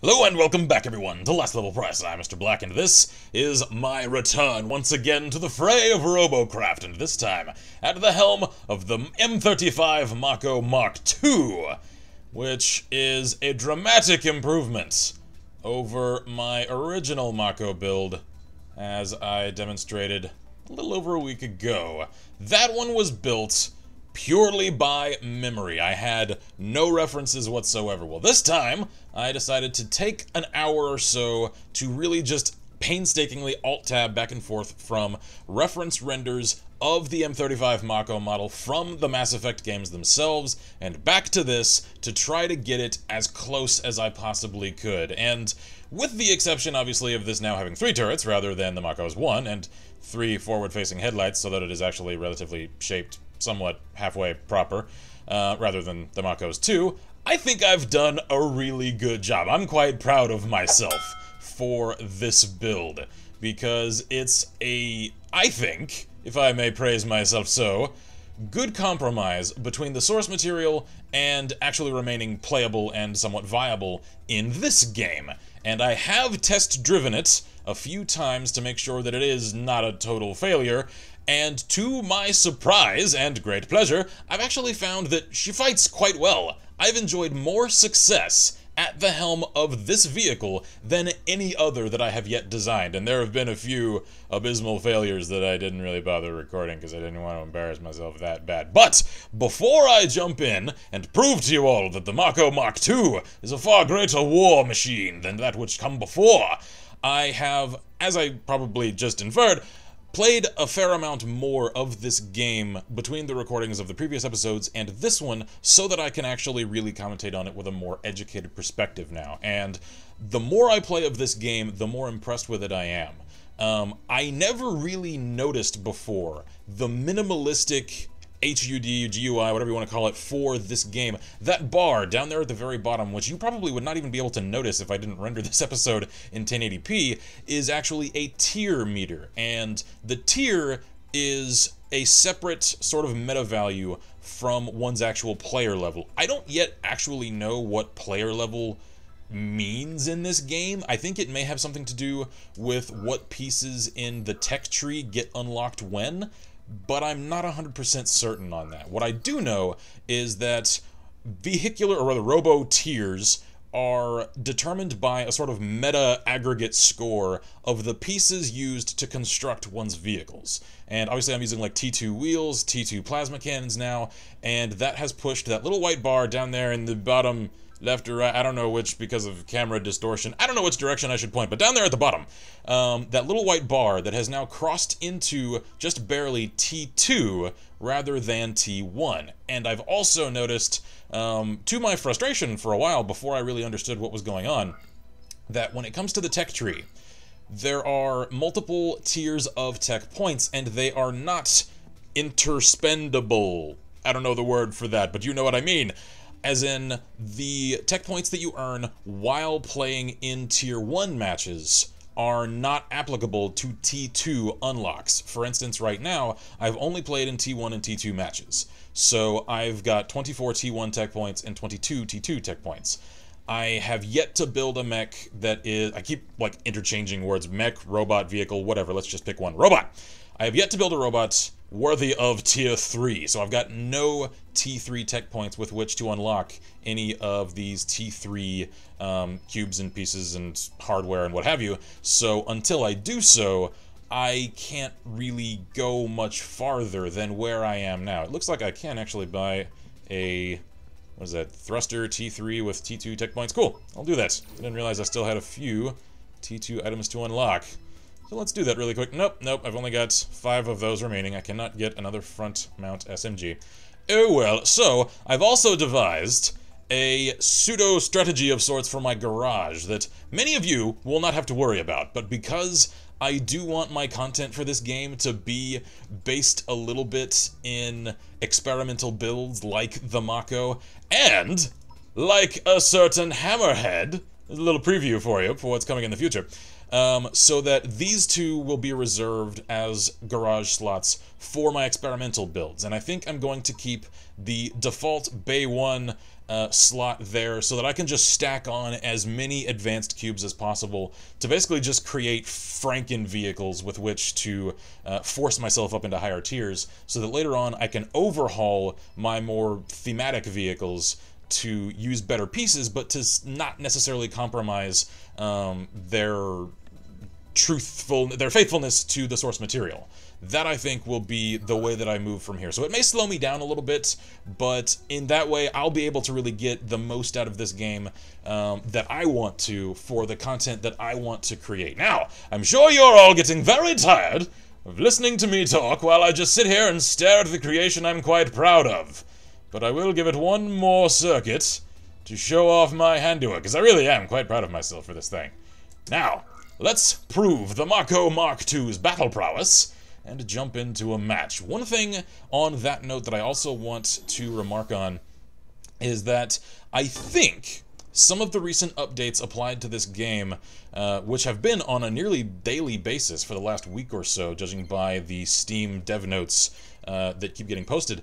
Hello and welcome back everyone to Last Level Price. I'm Mr. Black and this is my return once again to the fray of Robocraft, and this time at the helm of the M35 Mako Mk.II, which is a dramatic improvement over my original Mako build as I demonstrated a little over a week ago. That one was built purely by memory. I had no references whatsoever. Well, this time, I decided to take an hour or so to really just painstakingly alt-tab back and forth from reference renders of the M35 Mako model from the Mass Effect games themselves, and back to this to try to get it as close as I possibly could. And with the exception, obviously, of this now having 3 turrets rather than the Mako's 1, and 3 forward-facing headlights so that it is actually relatively shaped somewhat halfway proper, rather than the Mako's 2, I think I've done a really good job. I'm quite proud of myself for this build, because it's a, I think, if I may praise myself so, good compromise between the source material and actually remaining playable and somewhat viable in this game. And I have test-driven it a few times to make sure that it is not a total failure, and to my surprise and great pleasure, I've actually found that she fights quite well. I've enjoyed more success at the helm of this vehicle than any other that I have yet designed, and there have been a few abysmal failures that I didn't really bother recording because I didn't want to embarrass myself that bad. But before I jump in and prove to you all that the Mako Mk.II is a far greater war machine than that which come before, I have, as I probably just inferred, played a fair amount more of this game between the recordings of the previous episodes and this one so that I can actually really commentate on it with a more educated perspective now. And the more I play of this game, the more impressed with it I am. I never really noticed before the minimalistic HUD, GUI, whatever you want to call it, for this game. That bar down there at the very bottom, which you probably would not even be able to notice if I didn't render this episode in 1080p, is actually a tier meter. And the tier is a separate sort of meta value from one's actual player level. I don't yet actually know what player level means in this game. I think it may have something to do with what pieces in the tech tree get unlocked when, but I'm not 100% certain on that. What I do know is that vehicular, or rather robo tiers, are determined by a sort of meta aggregate score of the pieces used to construct one's vehicles. And obviously I'm using like T2 wheels, T2 plasma cannons now, and that has pushed that little white bar down there in the bottom left or right, I don't know which because of camera distortion, I don't know which direction I should point, but down there at the bottom, that little white bar that has now crossed into just barely T2 rather than T1. And I've also noticed, to my frustration for a while before I really understood what was going on, that when it comes to the tech tree, there are multiple tiers of tech points, and they are not interspendable. I don't know the word for that, but you know what I mean. As in, the tech points that you earn while playing in Tier 1 matches are not applicable to T2 unlocks. For instance, right now, I've only played in T1 and T2 matches. So I've got 24 T1 tech points and 22 T2 tech points. I have yet to build a mech that is, I keep like interchanging words, mech, robot, vehicle, whatever, let's just pick one. Robot! I have yet to build a robot worthy of Tier 3, so I've got no T3 tech points with which to unlock any of these T3 cubes and pieces and hardware and what have you, so until I do so, I can't really go much farther than where I am now. It looks like I can actually buy a, what is that, thruster T3 with T2 tech points. Cool, I'll do that. I didn't realize I still had a few T2 items to unlock. So let's do that really quick. Nope, I've only got 5 of those remaining. I cannot get another front mount SMG. Oh well, so I've also devised a pseudo-strategy of sorts for my garage that many of you will not have to worry about, but because I do want my content for this game to be based a little bit in experimental builds like the Mako, and like a certain hammerhead, a little preview for you for what's coming in the future, so that these two will be reserved as garage slots for my experimental builds. And I think I'm going to keep the default Bay 1 slot there so that I can just stack on as many advanced cubes as possible to basically just create Franken vehicles with which to force myself up into higher tiers so that later on I can overhaul my more thematic vehicles to use better pieces, but to not necessarily compromise their faithfulness to the source material. That, I think, will be the way that I move from here. So it may slow me down a little bit, but in that way, I'll be able to really get the most out of this game that I want to for the content that I want to create. Now, I'm sure you're all getting very tired of listening to me talk while I just sit here and stare at the creation I'm quite proud of. But I will give it one more circuit to show off my handiwork, because I really am quite proud of myself for this thing. Now, let's prove the Mako Mk.II's battle prowess and jump into a match. One thing on that note that I also want to remark on is that I think some of the recent updates applied to this game, which have been on a nearly daily basis for the last week or so, judging by the Steam dev notes that keep getting posted,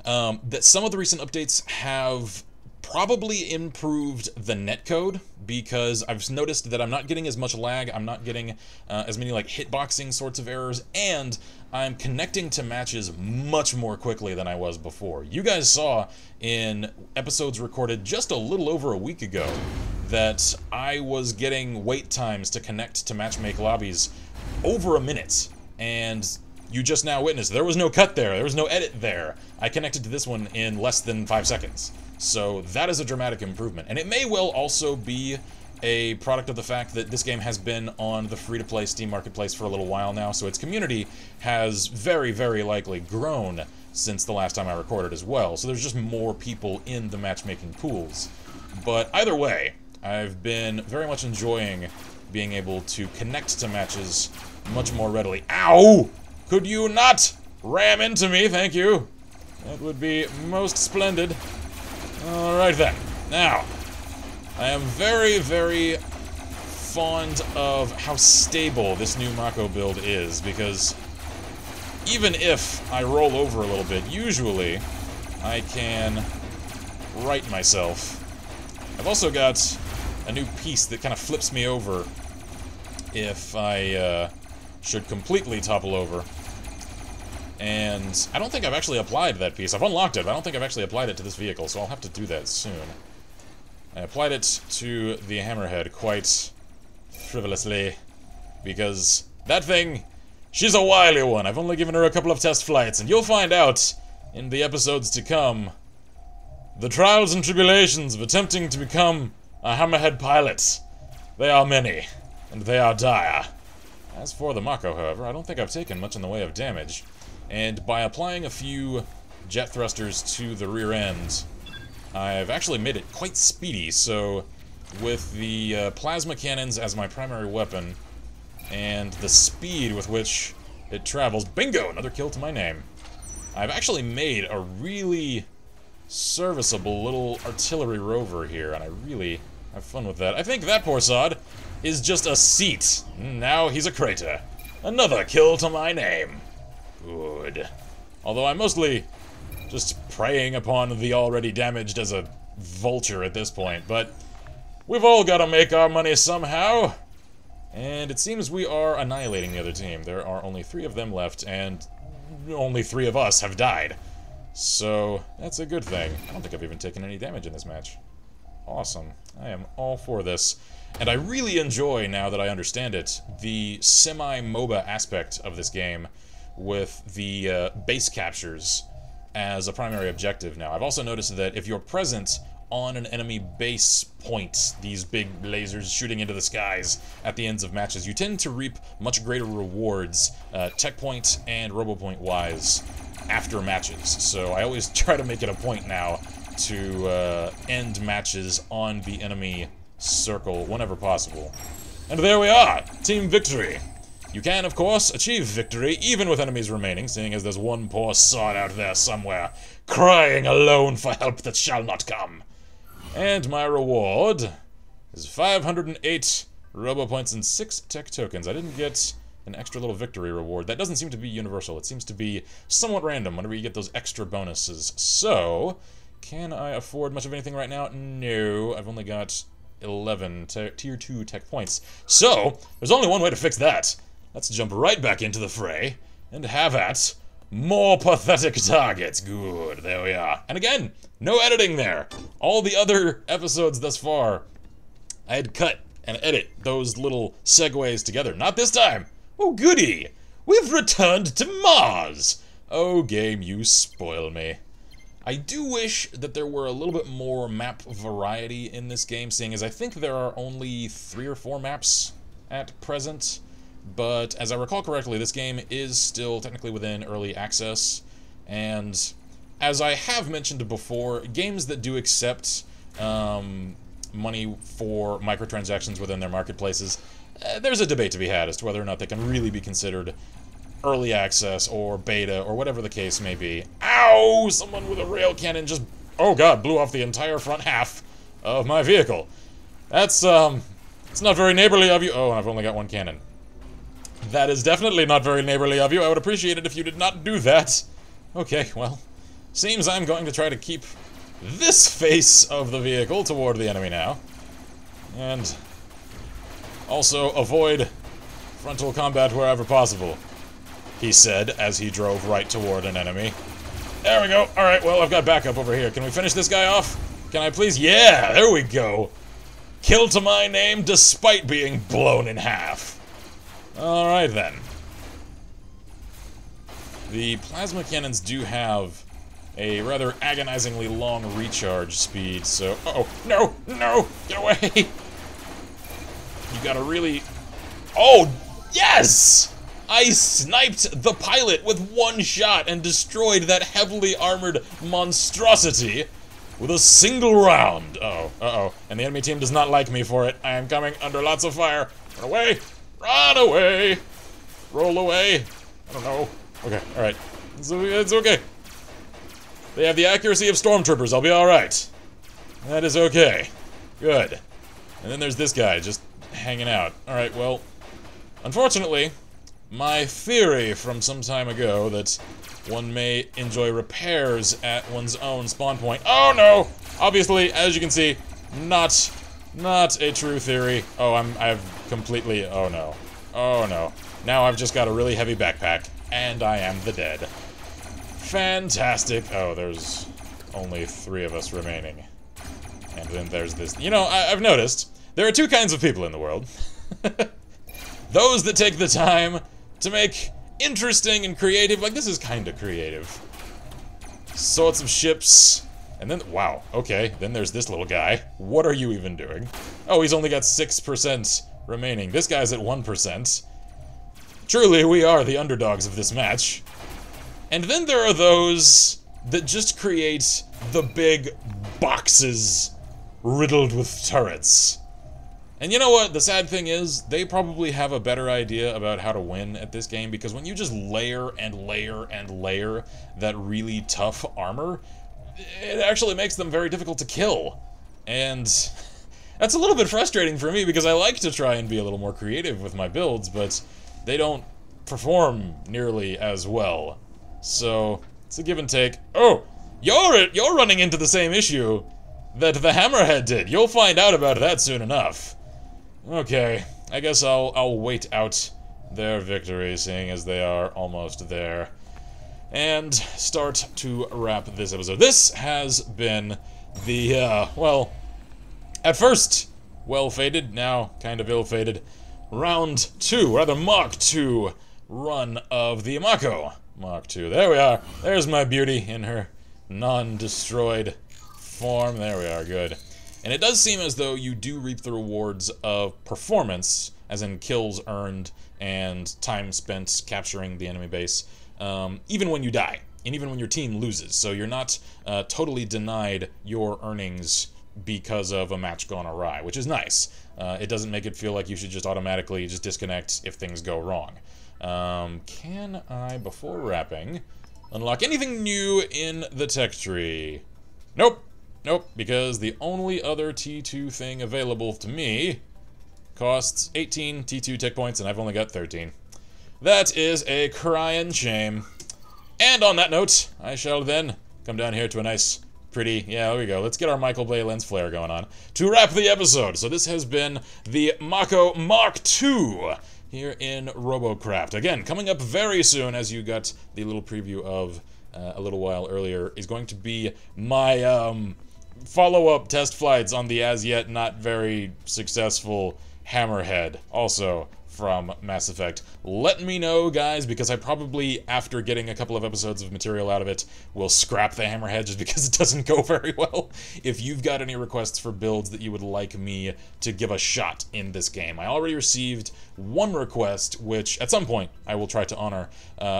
that some of the recent updates have probably improved the netcode, because I've noticed that I'm not getting as much lag, I'm not getting as many like hitboxing sorts of errors, and I'm connecting to matches much more quickly than I was before. You guys saw in episodes recorded just a little over a week ago that I was getting wait times to connect to matchmake lobbies over a minute, and you just now witnessed there was no cut there was no edit there. I connected to this one in less than 5 seconds. So that is a dramatic improvement. And it may well also be a product of the fact that this game has been on the free-to-play Steam Marketplace for a little while now, so its community has very, very likely grown since the last time I recorded as well. So there's just more people in the matchmaking pools. But either way, I've been very much enjoying being able to connect to matches much more readily. Ow! Could you not ram into me? Thank you. That would be most splendid. Alright then. Now, I am very, very fond of how stable this new Mako build is, because even if I roll over a little bit, usually I can right myself. I've also got a new piece that kind of flips me over if I should completely topple over. And I don't think I've actually applied that piece. I've unlocked it, but I don't think I've actually applied it to this vehicle, so I'll have to do that soon. I applied it to the hammerhead quite frivolously, because that thing, she's a wily one. I've only given her a couple of test flights, and you'll find out in the episodes to come the trials and tribulations of attempting to become a hammerhead pilot. They are many, and they are dire. As for the Mako, however, I don't think I've taken much in the way of damage. And by applying a few jet thrusters to the rear end, I've actually made it quite speedy. So with the plasma cannons as my primary weapon, and the speed with which it travels, bingo, another kill to my name, I've actually made a really serviceable little artillery rover here, and I really have fun with that. I think that poor sod is just a seat. Now he's a crater. Another kill to my name. Good. Although I'm mostly just preying upon the already damaged as a vulture at this point, but we've all got to make our money somehow. And it seems we are annihilating the other team. There are only 3 of them left, and only 3 of us have died. So that's a good thing. I don't think I've even taken any damage in this match. Awesome. I am all for this. And I really enjoy, now that I understand it, the semi-MOBA aspect of this game, with the base captures as a primary objective now. I've also noticed that if you're present on an enemy base point, these big lasers shooting into the skies at the ends of matches, you tend to reap much greater rewards, tech point and robo point wise, after matches. So I always try to make it a point now to end matches on the enemy circle whenever possible. And there we are! Team victory! You can, of course, achieve victory even with enemies remaining, seeing as there's one poor sod out there somewhere, crying alone for help that shall not come. And my reward is 508 robo points and 6 tech tokens. I didn't get an extra little victory reward. That doesn't seem to be universal. It seems to be somewhat random whenever you get those extra bonuses. So, Can I afford much of anything right now? No, I've only got 11 tier 2 tech points. So, there's only one way to fix that. Let's jump right back into the fray and have at more pathetic targets. Good, there we are. And again, no editing there. All the other episodes thus far, I had cut and edit those little segues together. Not this time. Oh, goody. We've returned to Mars. Oh, game, you spoil me. I do wish that there were a little bit more map variety in this game, seeing as I think there are only 3 or 4 maps at present. But as I recall correctly, this game is still technically within early access. And as I have mentioned before, games that do accept money for microtransactions within their marketplaces, there's a debate to be had as to whether or not they can really be considered early access or beta or whatever the case may be. Ow! Someone with a rail cannon just, oh god, blew off the entire front half of my vehicle. That's, it's not very neighborly of you. Oh, and I've only got 1 cannon. That is definitely not very neighborly of you. I would appreciate it if you did not do that. Okay, well, seems I'm going to try to keep this face of the vehicle toward the enemy now. And also avoid frontal combat wherever possible, he said as he drove right toward an enemy. There we go. Alright, well, I've got backup over here. Can we finish this guy off? Can I please? Yeah, there we go. Kill to my name despite being blown in half. Alright then. The plasma cannons do have a rather agonizingly long recharge speed, so... Uh-oh, no, no, get away! You gotta really... Oh, yes! I sniped the pilot with 1 shot and destroyed that heavily armored monstrosity with a single round. Uh-oh, uh-oh. And the enemy team does not like me for it. I am coming under lots of fire. Run away! Run away! Roll away! I don't know. Okay, alright. It's okay. They have the accuracy of stormtroopers. I'll be alright. That is okay. Good. And then there's this guy just hanging out. Alright, well, unfortunately, my theory from some time ago that one may enjoy repairs at one's own spawn point. Oh no! Obviously, as you can see, not a true theory. Oh, I've completely, oh no. Oh no. Now I've just got a really heavy backpack, and I am the dead. Fantastic. Oh, there's only 3 of us remaining. And then there's this, you know, I've noticed, there are 2 kinds of people in the world. Those that take the time to make interesting and creative, like this is kinda creative, sorts of ships. And then, wow, okay, then there's this little guy. What are you even doing? Oh, he's only got 6% remaining. This guy's at 1%. Truly, we are the underdogs of this match. And then there are those that just create the big boxes riddled with turrets. And you know what? The sad thing is, they probably have a better idea about how to win at this game, because when you just layer and layer and layer that really tough armor, it actually makes them very difficult to kill. And that's a little bit frustrating for me, because I like to try and be a little more creative with my builds, but they don't perform nearly as well. So, it's a give and take. Oh! You're running into the same issue that the Hammerhead did. You'll find out about that soon enough. Okay, I guess I'll wait out their victory, seeing as they are almost there, and start to wrap this episode. This has been the, well, at first, well-fated, now kind of ill-fated, round 2, rather Mk.II run of the Mako. Mk.II, there we are. There's my beauty in her non-destroyed form. There we are, good. And it does seem as though you do reap the rewards of performance, as in kills earned and time spent capturing the enemy base, even when you die, and even when your team loses. So you're not totally denied your earnings because of a match gone awry, which is nice. It doesn't make it feel like you should just automatically just disconnect if things go wrong. Can I, before wrapping, unlock anything new in the tech tree? Nope. Nope, because the only other T2 thing available to me costs 18 T2 tech points, and I've only got 13. That is a crying shame. And on that note, I shall then come down here to a nice pretty. Yeah, there we go. Let's get our Michael Bay lens flare going on to wrap the episode. So this has been the Mako Mk.II here in Robocraft. Again, coming up very soon, as you got the little preview of a little while earlier, is going to be my follow-up test flights on the as-yet not very successful Hammerhead, also from Mass Effect. Let me know, guys, because I probably, after getting a couple of episodes of material out of it, will scrap the Hammerhead just because it doesn't go very well. If you've got any requests for builds that you would like me to give a shot in this game, I already received one request, which at some point I will try to honor,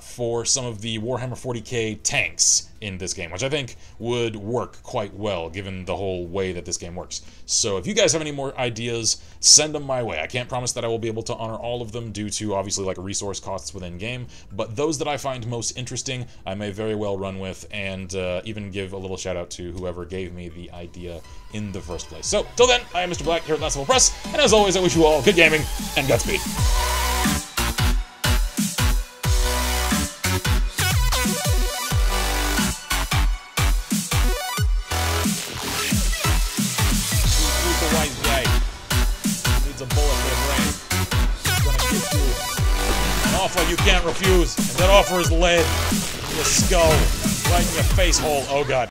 for some of the Warhammer 40k tanks in this game, which I think would work quite well given the whole way that this game works. So if you guys have any more ideas, send them my way. I can't promise that I will be able to honor all of them due to obviously like resource costs within game, but those that I find most interesting I may very well run with, and even give a little shout out to whoever gave me the idea in the first place. So till then, I am Mr. Black here at Last Level Press, and as always I wish you all good gaming and Godspeed. A bullet for the brain. He's gonna give you an offer you can't refuse, and that offer is lead in your skull, right in your face hole. Oh god.